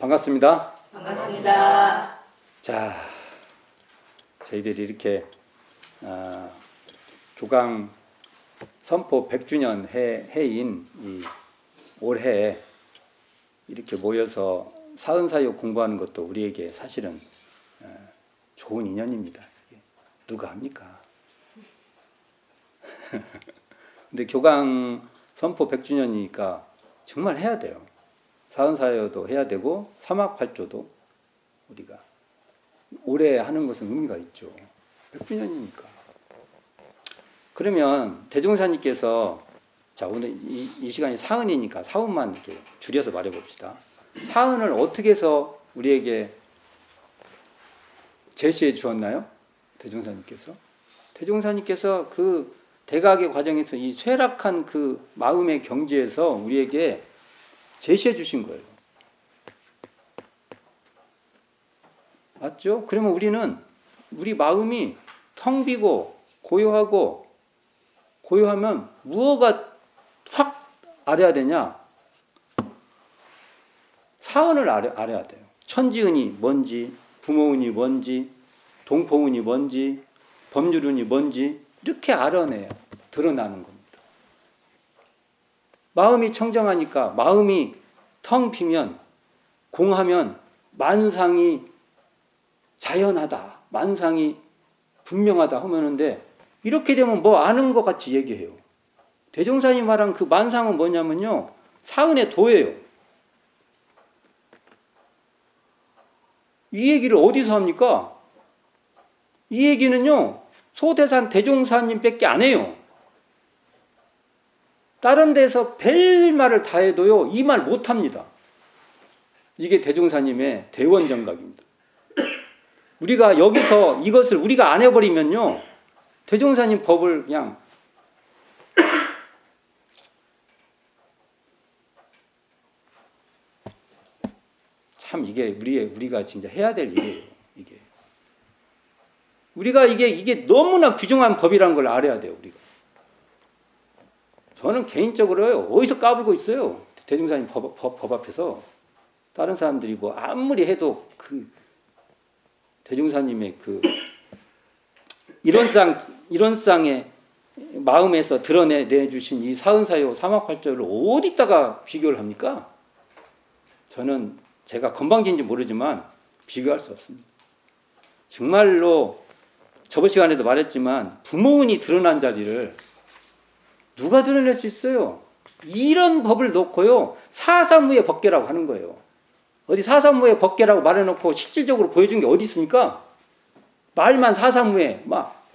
반갑습니다. 반갑습니다. 자, 저희들이 이렇게 교강 선포 100주년 해인 이 올해 이렇게 모여서 사은사역 공부하는 것도 우리에게 사실은 좋은 인연입니다. 누가 합니까? 근데 교강 선포 100주년이니까 정말 해야 돼요. 사은사여도 해야 되고 사막팔조도 우리가 올해 하는 것은 의미가 있죠. 100주년이니까. 그러면 대종사님께서 자, 오늘 이 시간이 사은이니까 사은만 이렇게 줄여서 말해봅시다. 사은을 어떻게 해서 우리에게 제시해 주었나요? 대종사님께서. 대종사님께서 그 대각의 과정에서 이 쇠락한 그 마음의 경지에서 우리에게 제시해 주신 거예요. 맞죠? 그러면 우리는 우리 마음이 텅 비고 고요하면 무엇가 확 알아야 되냐? 사은을 알아야 돼요. 천지은이 뭔지, 부모은이 뭔지, 동포은이 뭔지, 법률은이 뭔지 이렇게 알아내야 드러나는 겁니다. 마음이 청정하니까 마음이 텅 비면 공하면 만상이 자연하다, 만상이 분명하다 하면은데 이렇게 되면 뭐 아는 것 같이 얘기해요. 대종사님 말한 그 만상은 뭐냐면요, 사은의 도예요. 이 얘기를 어디서 합니까? 이 얘기는요, 소대산 대종사님밖에 안 해요. 다른 데서 별 말을 다 해도요, 이 말 못합니다. 이게 대종사님의 대원정각입니다. 우리가 여기서 이것을 우리가 안 해버리면요, 대종사님 법을 그냥 참 이게 우리가 진짜 해야 될 일이에요. 우리가 이게 너무나 귀중한 법이라는 걸 알아야 돼요. 우리가. 저는 개인적으로 어디서 까불고 있어요. 대종사님 법 앞에서. 다른 사람들이 뭐 아무리 해도 그 대종사님의 그 이런쌍의 마음에서 드러내주신 이 사은사요 사막팔조를 어디다가 비교를 합니까? 저는 제가 건방진지 모르지만 비교할 수 없습니다. 정말로 저번 시간에도 말했지만 부모운이 드러난 자리를 누가 드러낼 수 있어요? 이런 법을 놓고요, 사사무의 법계라고 하는 거예요. 어디 사사무의 법계라고 말해놓고 실질적으로 보여준 게 어디 있습니까? 말만 사사무의, 막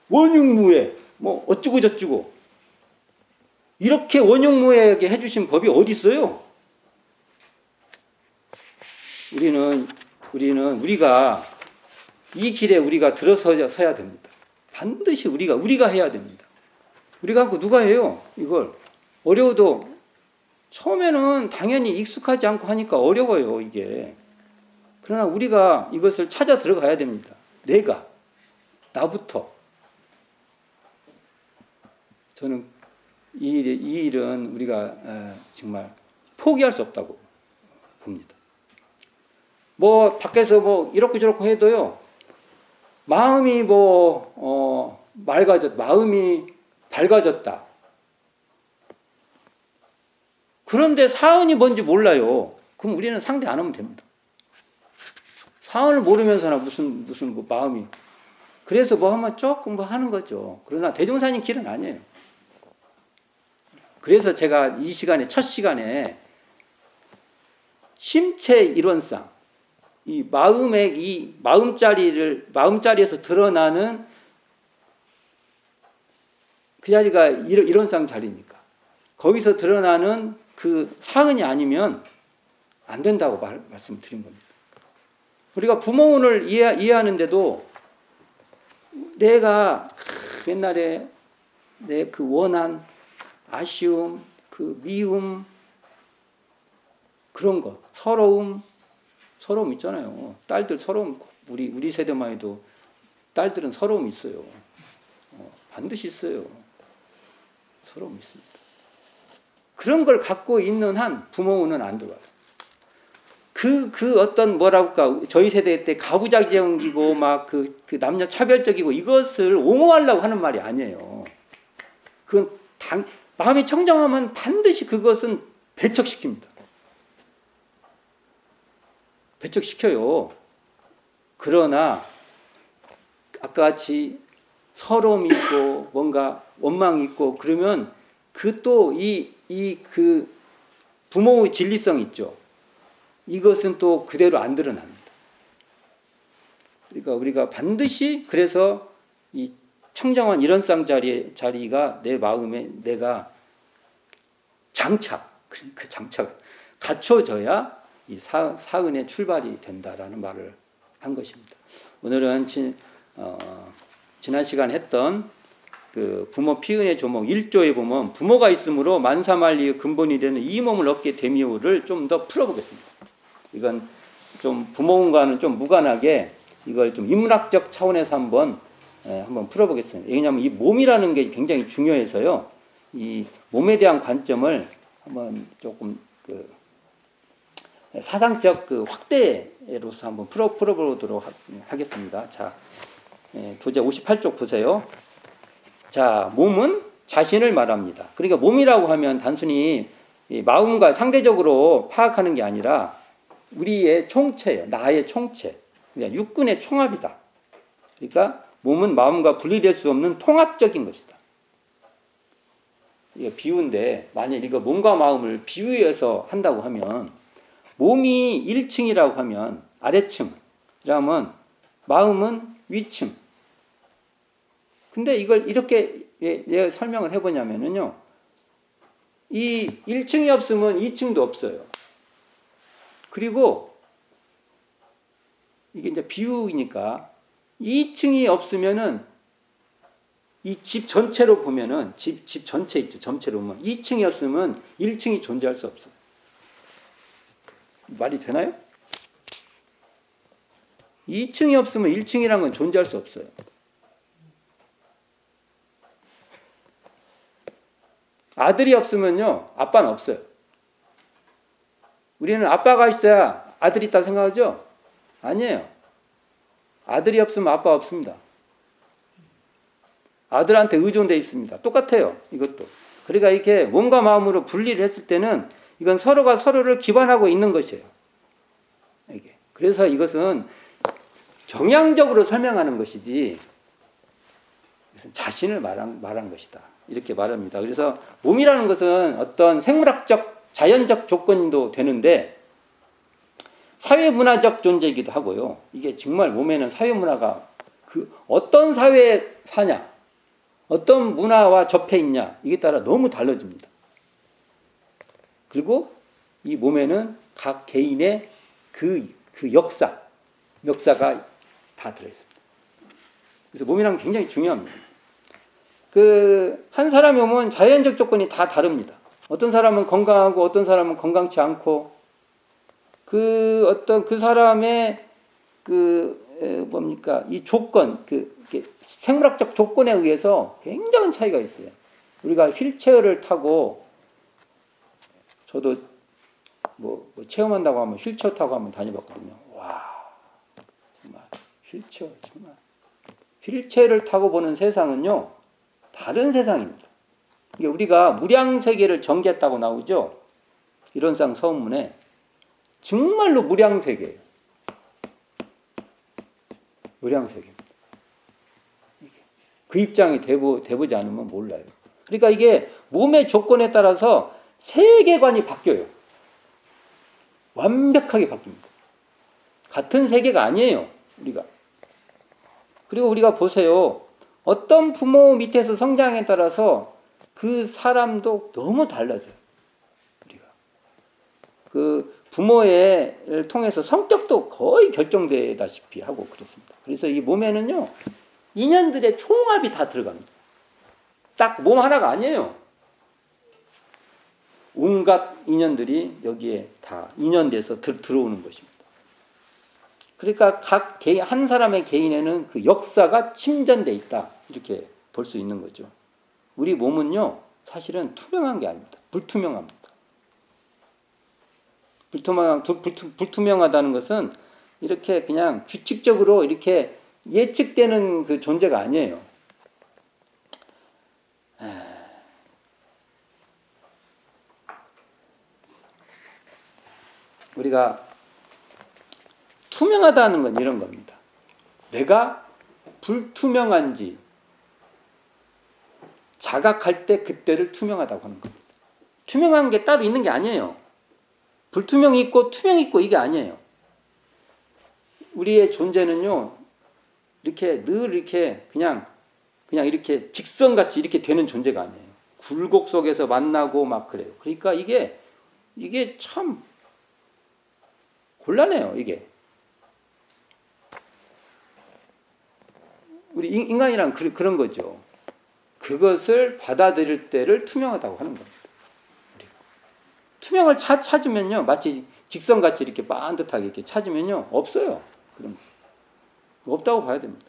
원흉무의, 뭐 어쩌고 저쩌고 이렇게 원흉무에게 해주신 법이 어디 있어요? 우리가 이 길에 우리가 들어서야 됩니다. 반드시 우리가 해야 됩니다. 우리가 하고 누가 해요? 이걸 어려워도 처음에는 당연히 익숙하지 않고 하니까 어려워요, 이게. 그러나 우리가 이것을 찾아 들어가야 됩니다. 나부터. 저는 이 일은 우리가 정말 포기할 수 없다고 봅니다. 뭐 밖에서 뭐 이렇고 저렇고 해도요, 마음이 마음이 밝아졌다. 그런데 사은이 뭔지 몰라요. 그럼 우리는 상대 안 하면 됩니다. 사은을 모르면서나 무슨 뭐 마음이. 그래서 뭐 하면 조금 뭐 하는 거죠. 그러나 대종사님 길은 아니에요. 그래서 제가 이 시간에, 첫 시간에 심체 이론상, 이 마음자리에서 드러나는 그 자리가 이론상 자리니까. 거기서 드러나는 그 사은이 아니면 안 된다고 말씀드린 겁니다. 우리가 부모운을 이해하는데도 내가 옛날에 내 그 원한, 아쉬움, 그 미움, 그런 거, 서러움 있잖아요. 딸들 서러움, 우리 세대만 해도 딸들은 서러움 있어요. 반드시 있어요. 서러움 있습니다. 그런 걸 갖고 있는 한 부모운은 안 들어와요. 그 어떤 뭐랄까 저희 세대 때 가부장적이고 막 그 남녀 차별적이고 이것을 옹호하려고 하는 말이 아니에요. 그건 마음이 청정하면 반드시 그것은 배척시킵니다. 배척시켜요. 그러나 아까 같이 서러움이 있고 뭔가 원망이 있고 그러면 그 또 그 부모의 진리성 있죠. 이것은 또 그대로 안 드러납니다. 그러니까 우리가 반드시 그래서 이 청정한 일원상 자리가 내 마음에 내가 그 장착 갖춰져야 이 사은의 출발이 된다라는 말을 한 것입니다. 오늘은 지난 시간 했던 그 부모 피은의 조목 1조에 보면 부모가 있으므로 만사만리의 근본이 되는 이 몸을 얻게 되미오를 좀 더 풀어보겠습니다. 이건 좀 부모과는 좀 무관하게 이걸 좀 인문학적 차원에서 한번 풀어보겠습니다. 왜냐하면 이 몸이라는 게 굉장히 중요해서요. 이 몸에 대한 관점을 한번 조금 사상적 확대로서 한번 풀어보도록 하겠습니다. 자, 교재 58쪽 보세요. 자, 몸은 자신을 말합니다. 그러니까 몸이라고 하면 단순히 마음과 상대적으로 파악하는 게 아니라 우리의 총체예요. 나의 총체. 그러니까 육군의 총합이다. 그러니까 몸은 마음과 분리될 수 없는 통합적인 것이다. 이게 비유인데 만약 이거 몸과 마음을 비유해서 한다고 하면 몸이 1층이라고 하면 아래층이라면 마음은 위층. 근데 이걸 이렇게 설명을 해보냐면요. 이 1층이 없으면 2층도 없어요. 그리고 이게 이제 비유이니까 2층이 없으면은 이 집 전체로 보면은 집 전체 있죠. 전체로 보면 2층이 없으면 1층이 존재할 수 없어요. 말이 되나요? 2층이 없으면 1층이라는 건 존재할 수 없어요. 아들이 없으면요, 아빠는 없어요. 우리는 아빠가 있어야 아들이 있다고 생각하죠? 아니에요. 아들이 없으면 아빠 없습니다. 아들한테 의존되어 있습니다. 똑같아요. 이것도. 그러니까 이렇게 몸과 마음으로 분리를 했을 때는 이건 서로가 서로를 기반하고 있는 것이에요. 이게. 그래서 이것은 경향적으로 설명하는 것이지 이것은 자신을 말한 것이다. 이렇게 말합니다. 그래서 몸이라는 것은 어떤 생물학적, 자연적 조건도 되는데 사회문화적 존재이기도 하고요. 이게 정말 몸에는 사회문화가 어떤 사회에 사냐, 어떤 문화와 접해 있냐 이게 따라 너무 달라집니다. 그리고 이 몸에는 각 개인의 그 역사가 다 들어있습니다. 그래서 몸이란 게 굉장히 중요합니다. 한 사람이 오면 자연적 조건이 다 다릅니다. 어떤 사람은 건강하고 어떤 사람은 건강치 않고 그 사람의 이 조건, 생물학적 조건에 의해서 굉장한 차이가 있어요. 우리가 휠체어를 타고 저도 뭐 체험한다고 하면 휠체어 타고 한번 다녀봤거든요. 와, 정말 휠체어를 타고 보는 세상은요 다른 세상입니다. 우리가 무량세계를 정개했다고 나오죠. 일원상 서문에 정말로 무량세계예요. 무량세계입니다. 그 입장이 돼보지 않으면 몰라요. 그러니까 이게 몸의 조건에 따라서 세계관이 바뀌어요. 완벽하게 바뀝니다. 같은 세계가 아니에요. 우리가. 그리고 우리가 보세요. 어떤 부모 밑에서 성장에 따라서 그 사람도 너무 달라져요. 우리가. 부모를 통해서 성격도 거의 결정되다시피 하고 그렇습니다. 그래서 이 몸에는요, 인연들의 총합이 다 들어갑니다. 딱 몸 하나가 아니에요. 온갖 인연들이 여기에 다 인연돼서 들어오는 것입니다. 그러니까 한 사람의 개인에는 그 역사가 침전돼 있다. 이렇게 볼 수 있는 거죠. 우리 몸은요, 사실은 투명한 게 아닙니다. 불투명합니다. 불투명하다는 것은 이렇게 그냥 규칙적으로 이렇게 예측되는 그 존재가 아니에요. 우리가 투명하다는 건 이런 겁니다. 내가 불투명한지 자각할 때 그때를 투명하다고 하는 겁니다. 투명한 게 따로 있는 게 아니에요. 불투명이 있고 투명이 있고 이게 아니에요. 우리의 존재는요, 이렇게 늘 이렇게 그냥 이렇게 직선같이 이렇게 되는 존재가 아니에요. 굴곡 속에서 만나고 막 그래요. 그러니까 이게 참 곤란해요, 이게. 우리 인간이란 그런 거죠. 그것을 받아들일 때를 투명하다고 하는 겁니다. 우리가. 투명을 찾으면요, 마치 직선같이 이렇게 반듯하게 이렇게 찾으면요, 없어요. 그런 거. 없다고 봐야 됩니다.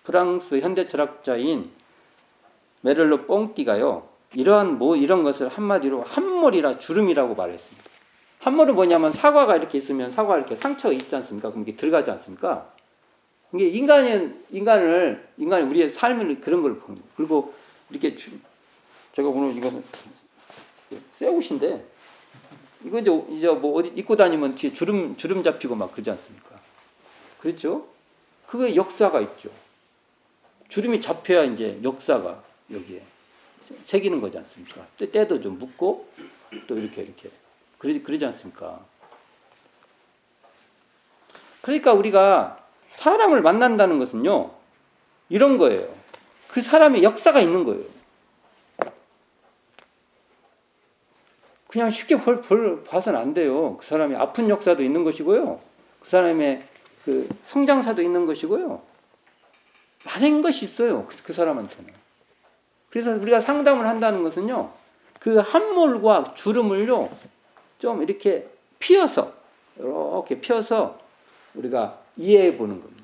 프랑스 현대 철학자인 메를로 뽕띠가요, 이런 것을 한마디로 함몰이라 주름이라고 말했습니다. 함몰은 뭐냐면 사과가 이렇게 있으면 사과가 이렇게 상처가 있지 않습니까? 그럼 이게 들어가지 않습니까? 이게 인간을 우리의 삶을 그런 걸 보는 거예요. 그리고 이렇게 제가 오늘 이거는 새 옷인데 이거 이제 뭐 어디 입고 다니면 뒤에 주름 잡히고 막 그러지 않습니까? 그렇죠? 그게 역사가 있죠. 주름이 잡혀야 이제 역사가 여기에 새기는 거지 않습니까? 때도 좀 묻고 또 이렇게 그러지 않습니까? 그러니까 우리가 사람을 만난다는 것은요, 이런 거예요. 그 사람의 역사가 있는 거예요. 그냥 쉽게 봐서는 안 돼요. 그 사람의 아픈 역사도 있는 것이고요. 그 사람의 그 성장사도 있는 것이고요. 많은 것이 있어요. 그 사람한테는. 그래서 우리가 상담을 한다는 것은요, 그 함몰과 주름을요, 좀 이렇게 이렇게 펴서 우리가 이해해 보는 겁니다.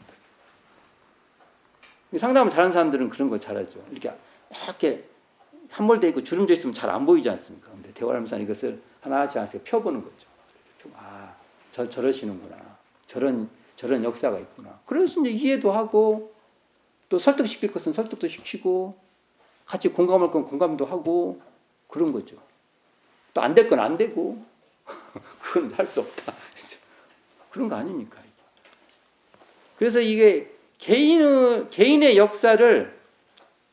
상담을 잘하는 사람들은 그런 걸 잘하죠. 이렇게 함몰되어 있고 주름져 있으면 잘 안 보이지 않습니까? 근데 대화를 하면서 이것을 하나씩 펴보는 거죠. 저러시는구나. 저런 역사가 있구나. 그래서 이제 이해도 하고, 또 설득시킬 것은 설득도 시키고, 같이 공감할 건 공감도 하고, 그런 거죠. 또 안 될 건 안 되고, 그건 할 수 없다. 그런 거 아닙니까? 그래서 이게 개인의 역사를,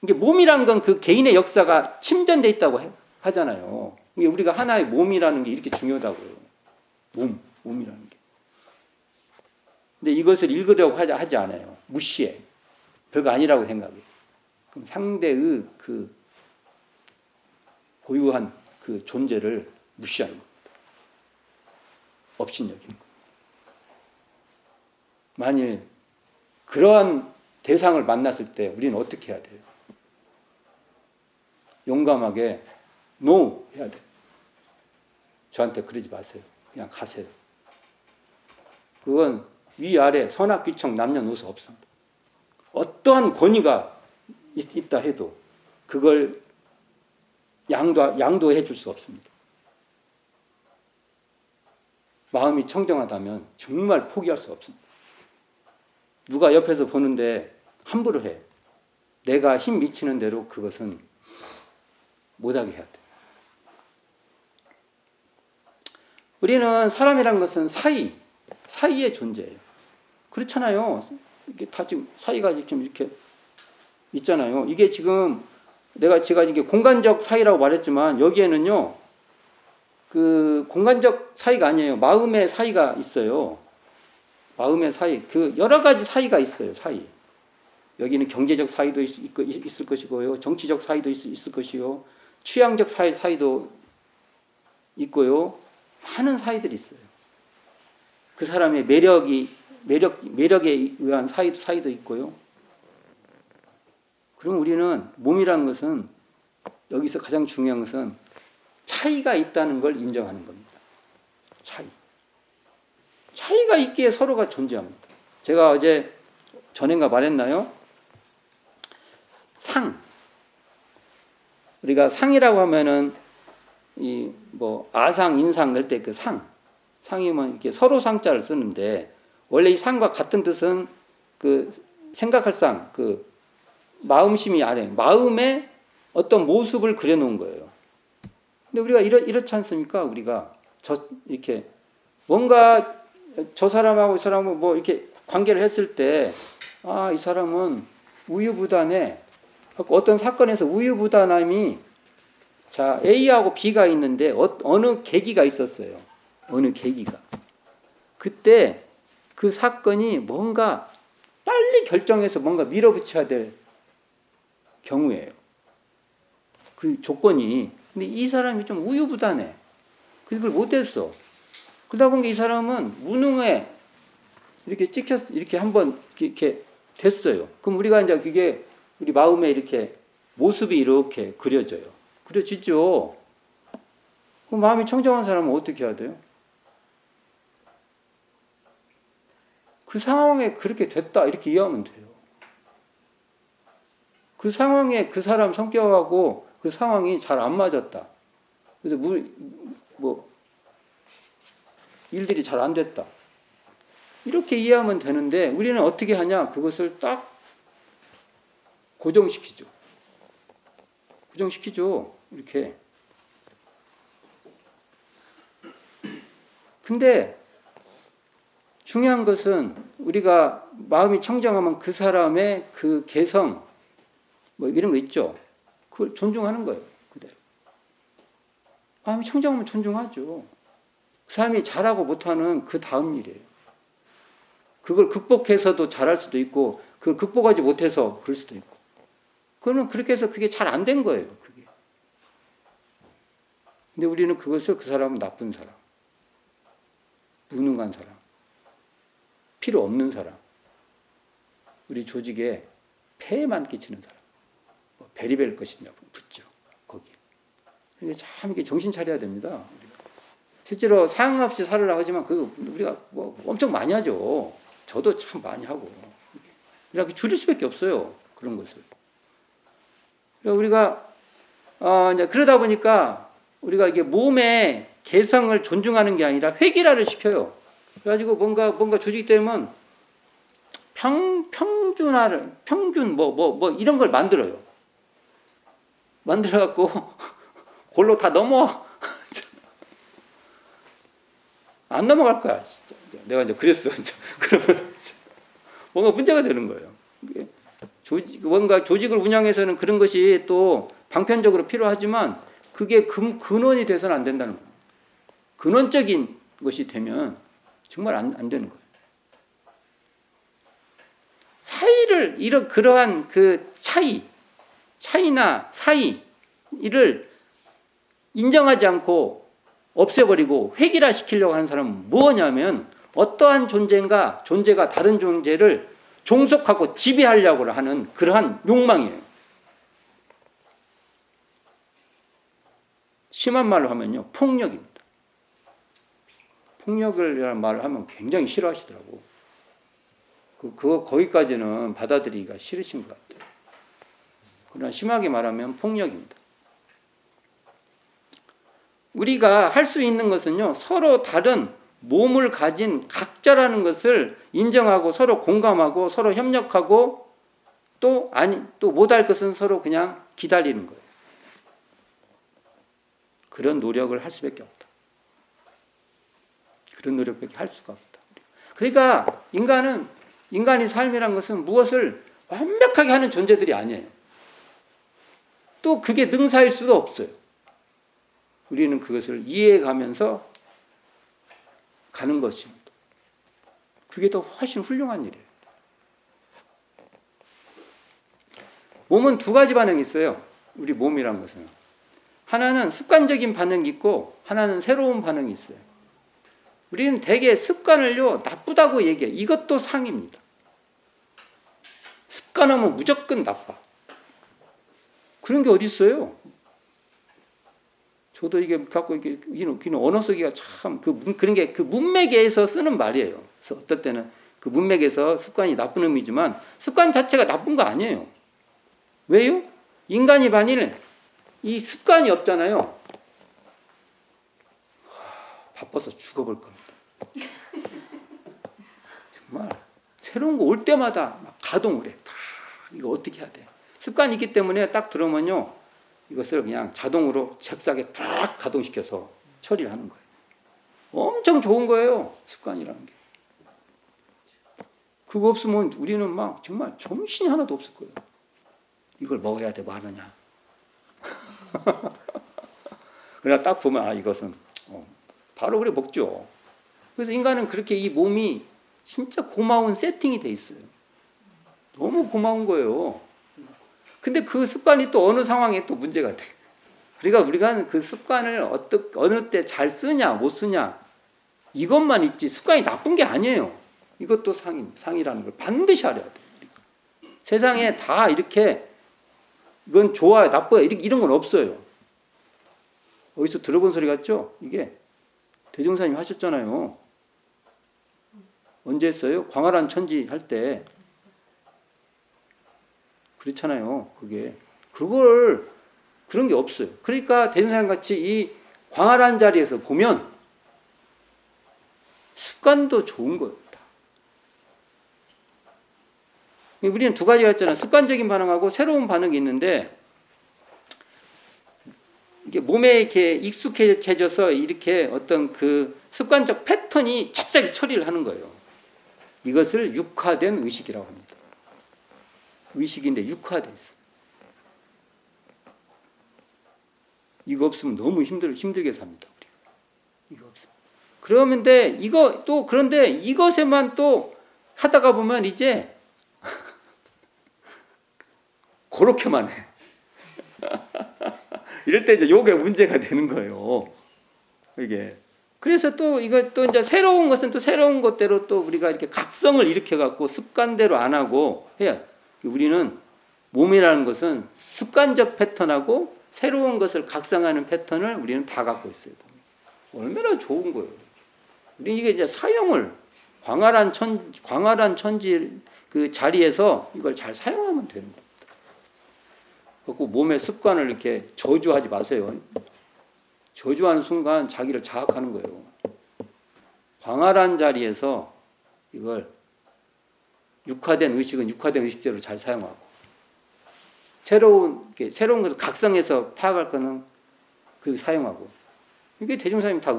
이게 몸이란 건 그 개인의 역사가 침전되어 있다고 하잖아요. 이게 우리가 하나의 몸이라는 게 이렇게 중요하다고요. 몸이라는 게. 근데 이것을 읽으려고 하지 않아요. 무시해. 별거 아니라고 생각해. 그럼 상대의 그 고유한 그 존재를 무시하는 겁니다. 업신여기는 겁니다. 만일 그러한 대상을 만났을 때 우리는 어떻게 해야 돼요? 용감하게 NO 해야 돼요. 저한테 그러지 마세요. 그냥 가세요. 그건 위아래 선악귀청 남녀노소 없습니다. 어떠한 권위가 있다 해도 그걸 양도해 줄 수 없습니다. 마음이 청정하다면 정말 포기할 수 없습니다. 누가 옆에서 보는데 함부로 해. 내가 힘 미치는 대로 그것은 못하게 해야 돼. 우리는 사람이란 것은 사이의 존재예요. 그렇잖아요. 이게 다 지금 사이가 지금 이렇게 있잖아요. 이게 지금 제가 이게 공간적 사이라고 말했지만 여기에는요, 그 공간적 사이가 아니에요. 마음의 사이가 있어요. 마음의 사이, 그 여러 가지 사이가 있어요. 사이. 여기는 경제적 사이도 있을 것이고요, 정치적 사이도 있을 것이요, 취향적 사이도 있고요, 많은 사이들이 있어요. 그 사람의 매력에 의한 사이도 있고요. 그럼 우리는 몸이라는 것은, 여기서 가장 중요한 것은 차이가 있다는 걸 인정하는 겁니다. 차이가 있기에 서로가 존재합니다. 제가 어제 전인가 말했나요? 우리가 상이라고 하면은 이 뭐 아상, 인상 낼 때 그 상이면 이렇게 서로 상자를 쓰는데 원래 이 상과 같은 뜻은 그 생각할 상, 그 마음심이 아래 마음의 어떤 모습을 그려놓은 거예요. 근데 우리가 이렇지 않습니까? 우리가 이렇게 뭔가 저 사람하고 이 사람하고 뭐 이렇게 관계를 했을 때 이 사람은 우유부단해. 어떤 사건에서 우유부단함이 자 A하고 B가 있는데 어느 계기가 있었어요. 어느 계기가. 그때 그 사건이 뭔가 빨리 결정해서 뭔가 밀어붙여야 될 경우예요. 그 조건이. 근데 이 사람이 좀 우유부단해. 그걸 못했어. 그러다 보니까 이 사람은 무능해. 이렇게 이렇게 한번 이렇게 됐어요. 그럼 우리가 이제 그게 우리 마음에 이렇게 모습이 이렇게 그려져요. 그려지죠. 그럼 마음이 청정한 사람은 어떻게 해야 돼요? 그 상황에 그렇게 됐다 이렇게 이해하면 돼요. 그 상황에 그 사람 성격하고 그 상황이 잘 안 맞았다. 그래서 뭐 일들이 잘 안 됐다. 이렇게 이해하면 되는데 우리는 어떻게 하냐? 그것을 딱 고정시키죠. 이렇게. 근데 중요한 것은 우리가 마음이 청정하면 그 사람의 그 개성 뭐 이런 거 있죠. 그걸 존중하는 거예요. 그대로. 마음이 청정하면 존중하죠. 그 사람이 잘하고 못하는 그 다음 일이에요. 그걸 극복해서도 잘할 수도 있고 그걸 극복하지 못해서 그럴 수도 있고. 그러면 그렇게 해서 그게 잘 안 된 거예요. 그게. 근데 우리는 그것을 그 사람은 나쁜 사람, 무능한 사람, 필요 없는 사람, 우리 조직에 폐해만 끼치는 사람, 뭐 베리벨 것이냐고 붙죠. 거기에. 그러니까 참 이게 정신 차려야 됩니다. 우리가. 실제로 상관 없이 살으라고 하지만 그거 우리가 뭐 엄청 많이 하죠. 저도 참 많이 하고. 이렇게 줄일 수밖에 없어요. 그런 것을. 우리가 이제 그러다 보니까 우리가 이게 몸의 개성을 존중하는 게 아니라 획일화를 시켜요. 그래가지고 뭔가 조직이 되면 평균 뭐 이런 걸 만들어요. 만들어갖고 골로 다 넘어. 안 넘어갈 거야. 진짜. 내가 이제 그랬어. 그러면 뭔가 문제가 되는 거예요. 뭔가 조직을 운영해서는 그런 것이 또 방편적으로 필요하지만 그게 근원이 돼서는 안 된다는 거예요. 근원적인 것이 되면 정말 안 되는 거예요. 그러한 그 차이나 사이를 인정하지 않고 없애버리고 획일화시키려고 하는 사람은 뭐냐면 어떠한 존재가 다른 존재를 종속하고 지배하려고 하는 그러한 욕망이에요. 심한 말로 하면요, 폭력입니다. 폭력이라는 말을 하면 굉장히 싫어하시더라고. 거기까지는 받아들이기가 싫으신 것 같아요. 그러나 심하게 말하면 폭력입니다. 우리가 할 수 있는 것은요, 서로 다른 몸을 가진 각자라는 것을 인정하고 서로 공감하고 서로 협력하고 또 못할 것은 서로 그냥 기다리는 거예요. 그런 노력을 할 수밖에 없다. 그런 노력밖에 할 수가 없다. 그러니까 인간의 삶이란 것은 무엇을 완벽하게 하는 존재들이 아니에요. 또 그게 능사일 수도 없어요. 우리는 그것을 이해해가면서 가는 것입니다. 그게 더 훨씬 훌륭한 일이에요. 몸은 두 가지 반응이 있어요. 우리 몸이란 것은. 하나는 습관적인 반응이 있고 하나는 새로운 반응이 있어요. 우리는 대개 습관을요 나쁘다고 얘기해요. 이것도 상입니다. 습관하면 무조건 나빠. 그런 게 어디 있어요? 저도 이게 갖고 이게 언어 쓰기가 참 그런 게 그 문맥에서 쓰는 말이에요. 그래서 어떨 때는 그 문맥에서 습관이 나쁜 의미지만 습관 자체가 나쁜 거 아니에요. 왜요? 인간이 만일 이 습관이 없잖아요. 바빠서 죽어볼 겁니다. 정말 새로운 거 올 때마다 막 가동을 해. 다 이거 어떻게 해야 돼? 습관이 있기 때문에 딱 들어오면요, 이것을 그냥 자동으로 잽싸게 쫙 가동시켜서 처리를 하는 거예요. 엄청 좋은 거예요, 습관이라는 게. 그거 없으면 우리는 막 정말 정신이 하나도 없을 거예요. 이걸 먹어야 돼, 뭐 하느냐. 그러나 딱 보면 아, 이것은 바로 그래 먹죠. 그래서 인간은 그렇게 이 몸이 진짜 고마운 세팅이 돼 있어요. 너무 고마운 거예요. 근데 그 습관이 또 어느 상황에 또 문제가 돼. 그러니까 우리가 그 습관을 어느 때 잘 쓰냐 못 쓰냐 이것만 있지 습관이 나쁜 게 아니에요. 이것도 상이라는 걸 반드시 알아야 돼요. 세상에 다 이렇게 이건 좋아요 나빠요 이런 건 없어요. 어디서 들어본 소리 같죠? 이게 대종사님 하셨잖아요. 언제 했어요? 광활한 천지 할 때 그렇잖아요. 그걸 그런 게 없어요. 그러니까 대종사님 같이 이 광활한 자리에서 보면 습관도 좋은 거예요. 우리는 두 가지가 있잖아요. 습관적인 반응하고 새로운 반응이 있는데 이게 몸에 이렇게 익숙해져서 이렇게 어떤 그 습관적 패턴이 찹싸게 처리를 하는 거예요. 이것을 육화된 의식이라고 합니다. 의식인데 육화돼 있어. 이거 없으면 너무 힘들게 삽니다. 우리가. 이거 없으면. 그런데 이것에만 또 하다가 보면 이제 그렇게만 해. 이럴 때 이제 요게 문제가 되는 거예요. 이게. 그래서 또 이제 새로운 것은 또 새로운 것대로 또 우리가 이렇게 각성을 일으켜갖고 습관대로 안 하고 해야. 우리는 몸이라는 것은 습관적 패턴하고 새로운 것을 각성하는 패턴을 우리는 다 갖고 있어요. 얼마나 좋은 거예요. 우리 이게 이제 사용을 광활한 천지 그 자리에서 이걸 잘 사용하면 되는 겁니다. 그리고 몸의 습관을 이렇게 저주하지 마세요. 저주하는 순간 자기를 자학하는 거예요. 광활한 자리에서 이걸 육화된 의식은 육화된 의식대로 잘 사용하고 새로운 것을 각성해서 파악할 거는 그 사용하고 이게 대종사님이 다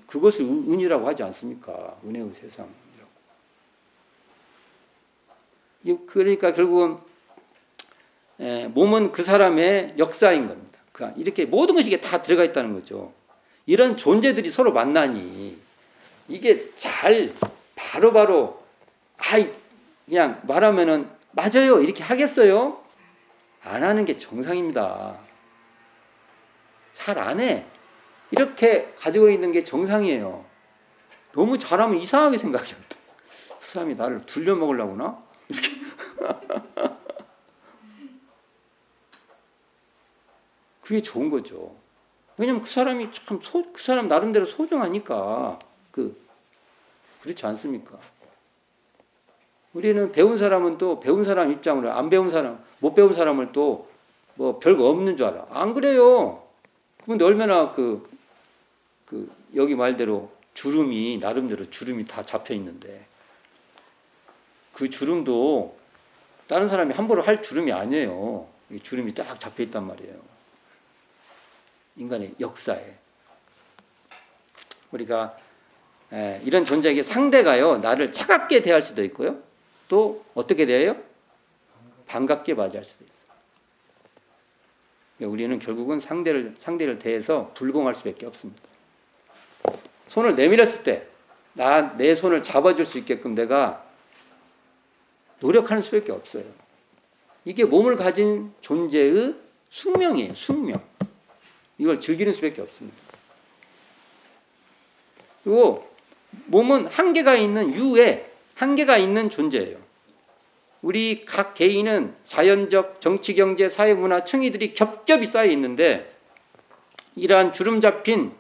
그것을 은이라고 하지 않습니까? 은혜의 세상이라고. 그러니까 결국은 몸은 그 사람의 역사인 겁니다. 이렇게 모든 것이 다 들어가 있다는 거죠. 이런 존재들이 서로 만나니 이게 잘 바로바로 그냥 말하면은 맞아요 이렇게 하겠어요? 안 하는 게 정상입니다. 잘 안 해. 이렇게 가지고 있는 게 정상이에요. 너무 잘하면 이상하게 생각해요. 저 사람이 나를 둘려먹으려구나? 이렇게. 그게 좋은 거죠. 왜냐면 그 사람이 그 사람 나름대로 소중하니까. 그렇지 않습니까? 우리는 배운 사람은 또 배운 사람 입장으로 안 배운 사람, 못 배운 사람을 또 뭐 별거 없는 줄 알아. 안 그래요. 그런데 얼마나 여기 말대로 나름대로 주름이 다 잡혀 있는데 그 주름도 다른 사람이 함부로 할 주름이 아니에요. 이 주름이 딱 잡혀 있단 말이에요. 인간의 역사에. 우리가 이런 존재에게 상대가요 나를 차갑게 대할 수도 있고요 또 어떻게 대해요? 반갑게 맞이할 수도 있어요. 우리는 결국은 상대를 대해서 불공할 수밖에 없습니다. 손을 내밀었을 때 내 손을 잡아줄 수 있게끔 내가 노력하는 수밖에 없어요. 이게 몸을 가진 존재의 숙명이에요. 숙명. 이걸 즐기는 수밖에 없습니다. 그리고 몸은 한계가 있는 존재예요. 우리 각 개인은 자연적, 정치, 경제, 사회, 문화, 층위들이 겹겹이 쌓여 있는데 이러한 주름 잡힌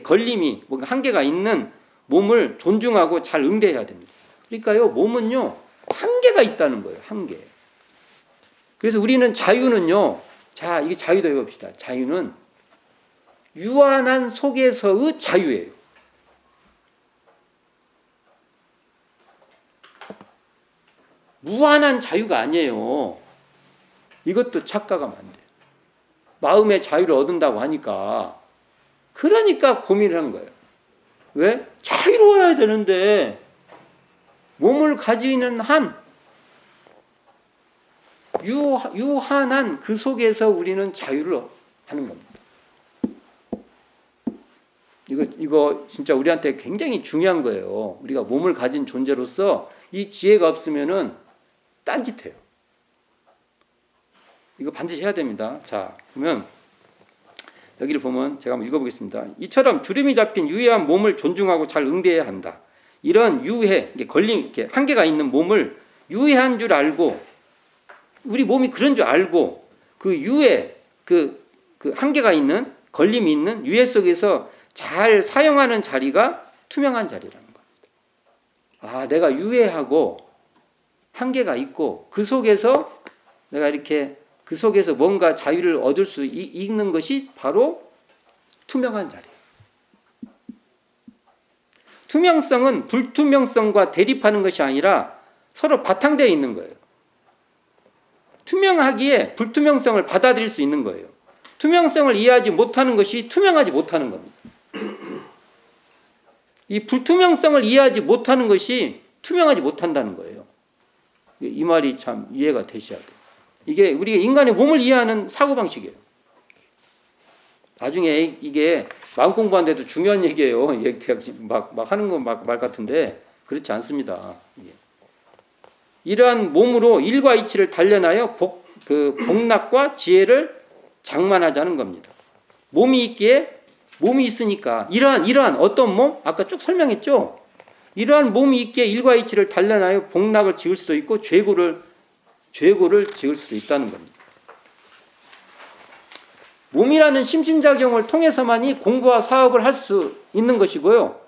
걸림이 뭔가 한계가 있는 몸을 존중하고 잘 응대해야 됩니다. 그러니까요, 몸은요 한계가 있다는 거예요. 한계. 그래서 우리는 자유는요, 이게 자유도 해봅시다. 자유는 유한한 속에서의 자유예요. 무한한 자유가 아니에요. 이것도 착각하면 안 돼요. 마음의 자유를 얻는다고 하니까 그러니까 고민을 한 거예요. 왜? 자유로워야 되는데 몸을 가지는 한 유한한 그 속에서 우리는 자유를 하는 겁니다. 이거 진짜 우리한테 굉장히 중요한 거예요. 우리가 몸을 가진 존재로서 이 지혜가 없으면은 딴짓해요. 이거 반드시 해야 됩니다. 자, 그러면 여기를 보면 제가 한번 읽어보겠습니다. 이처럼 주름이 잡힌 유해한 몸을 존중하고 잘 응대해야 한다. 이런 유해, 걸림, 이렇게 한계가 있는 몸을 유해한 줄 알고, 우리 몸이 그런 줄 알고, 그 유해, 그 한계가 있는, 걸림이 있는 유해 속에서 잘 사용하는 자리가 투명한 자리라는 겁니다. 아, 내가 유해하고 한계가 있고, 그 속에서 내가 이렇게 그 속에서 뭔가 자유를 얻을 수 있는 것이 바로 투명한 자리예요. 투명성은 불투명성과 대립하는 것이 아니라 서로 바탕되어 있는 거예요. 투명하기에 불투명성을 받아들일 수 있는 거예요. 투명성을 이해하지 못하는 것이 투명하지 못하는 겁니다. 이 불투명성을 이해하지 못하는 것이 투명하지 못한다는 거예요. 이 말이 참 이해가 되셔야 돼요. 이게 우리가 인간의 몸을 이해하는 사고방식이에요. 나중에 이게 마음 공부하는데도 중요한 얘기예요. 막 하는 건 말 같은데 그렇지 않습니다. 이러한 몸으로 일과 이치를 단련하여 복락과 지혜를 장만하자는 겁니다. 몸이 있기에 몸이 있으니까 이러한 어떤 몸? 아까 쭉 설명했죠. 이러한 몸이 있기에 일과 이치를 단련하여 복락을 지을 수도 있고 죄고를 지을 수도 있다는 겁니다. 몸이라는 심신작용을 통해서만이 공부와 사업을 할 수 있는 것이고요.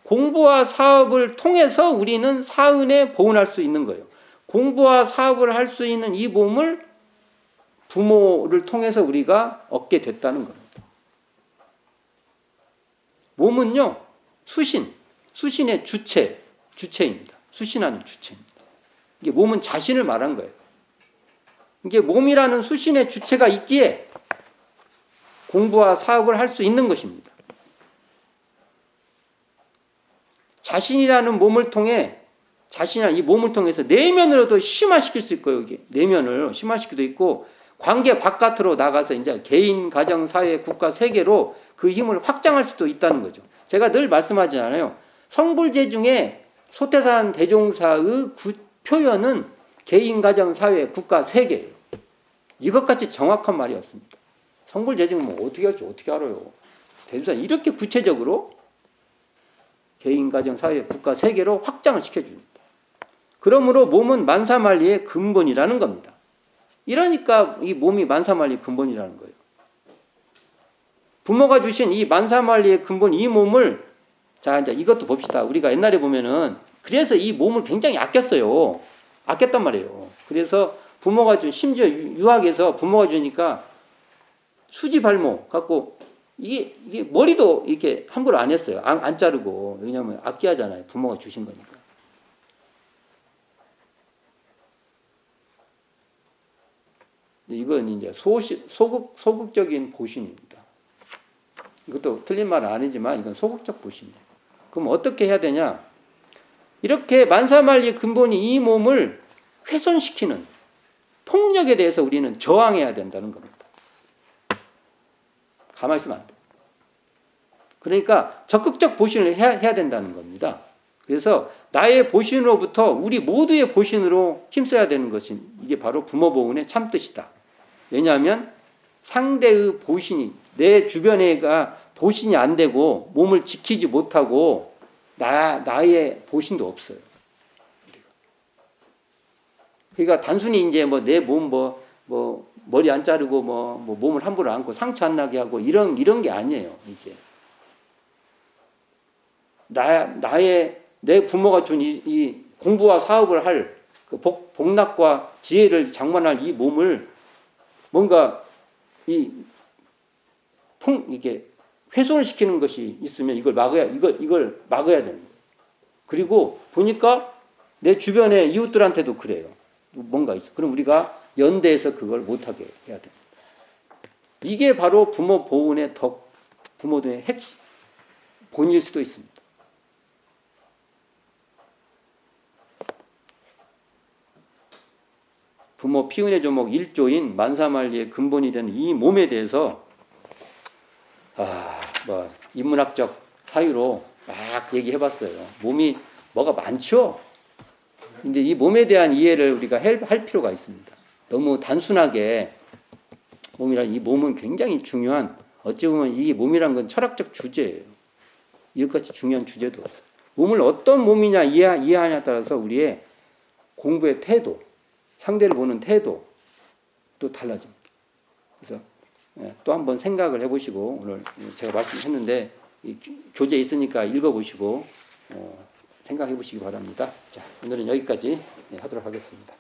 공부와 사업을 통해서 우리는 사은에 보은할 수 있는 거예요. 공부와 사업을 할 수 있는 이 몸을 부모를 통해서 우리가 얻게 됐다는 겁니다. 몸은요, 수신의 주체입니다. 수신하는 주체입니다. 이게 몸은 자신을 말한 거예요. 이게 몸이라는 수신의 주체가 있기에 공부와 사업을 할 수 있는 것입니다. 자신이라는 몸을 통해 이 몸을 통해서 내면으로도 심화시킬 수 있고요. 이게 내면을 심화시키도 있고 관계 바깥으로 나가서 이제 개인, 가정, 사회, 국가, 세계로 그 힘을 확장할 수도 있다는 거죠. 제가 늘 말씀하잖아요. 성불제 중에 소태산 대종사의 표현은 개인, 가정, 사회, 국가, 세계예요. 이것같이 정확한 말이 없습니다. 성불재증은 뭐 어떻게 할지 어떻게 알아요. 대종사는 이렇게 구체적으로 개인, 가정, 사회, 국가, 세계로 확장을 시켜줍니다. 그러므로 몸은 만사만리의 근본이라는 겁니다. 이러니까 이 몸이 만사만리의 근본이라는 거예요. 부모가 주신 이 만사만리의 근본 이 몸을 자 이제 이것도 봅시다. 우리가 옛날에 보면은 그래서 이 몸을 굉장히 아꼈어요. 아꼈단 말이에요. 그래서 부모가 준 심지어 유학에서 부모가 주니까 수지발모 갖고 이게 머리도 이렇게 함부로 안 했어요. 안 자르고. 왜냐하면 아끼하잖아요. 부모가 주신 거니까. 이건 이제 소극적인 보신입니다. 이것도 틀린 말은 아니지만 이건 소극적 보신이에요. 그럼 어떻게 해야 되냐? 이렇게 만사만리의 근본이 이 몸을 훼손시키는 폭력에 대해서 우리는 저항해야 된다는 겁니다. 가만히 있으면 안 돼요. 그러니까 적극적 보신을 해야 된다는 겁니다. 그래서 나의 보신으로부터 우리 모두의 보신으로 힘써야 되는 것이 이게 바로 부모보훈의 참뜻이다. 왜냐하면 상대의 보신이 내 주변에가 보신이 안 되고 몸을 지키지 못하고 나의 보신도 없어요. 그러니까 단순히 이제 뭐 내 몸 뭐 머리 안 자르고 뭐 몸을 함부로 안고 상처 안 나게 하고 이런 게 아니에요. 이제 내 부모가 준 이 공부와 사업을 할 그 복락과 지혜를 장만할 이 몸을 뭔가 이게 훼손을 시키는 것이 있으면 이걸 막아야 되는 거예요. 그리고 보니까 내 주변의 이웃들한테도 그래요. 뭔가 있어. 그럼 우리가 연대해서 그걸 못하게 해야 됩니다. 이게 바로 부모 보훈의 부모들의 핵심, 본일 수도 있습니다. 부모 피운의 조목 1조인 만사만리의 근본이 되는 이 몸에 대해서 인문학적 사유로 막 얘기해봤어요. 몸이 뭐가 많죠. 근데 이 몸에 대한 이해를 우리가 할 필요가 있습니다. 너무 단순하게 이 몸은 굉장히 중요한, 어찌 보면 이 몸이란 건 철학적 주제예요. 이것같이 중요한 주제도 없어요. 몸을 어떤 몸이냐 이해하냐에 따라서 우리의 공부의 태도, 상대를 보는 태도 또 달라집니다. 그래서 또 한번 생각을 해보시고, 오늘 제가 말씀했는데 교재에 있으니까 읽어보시고 생각해 보시기 바랍니다. 자, 오늘은 여기까지 하도록 하겠습니다.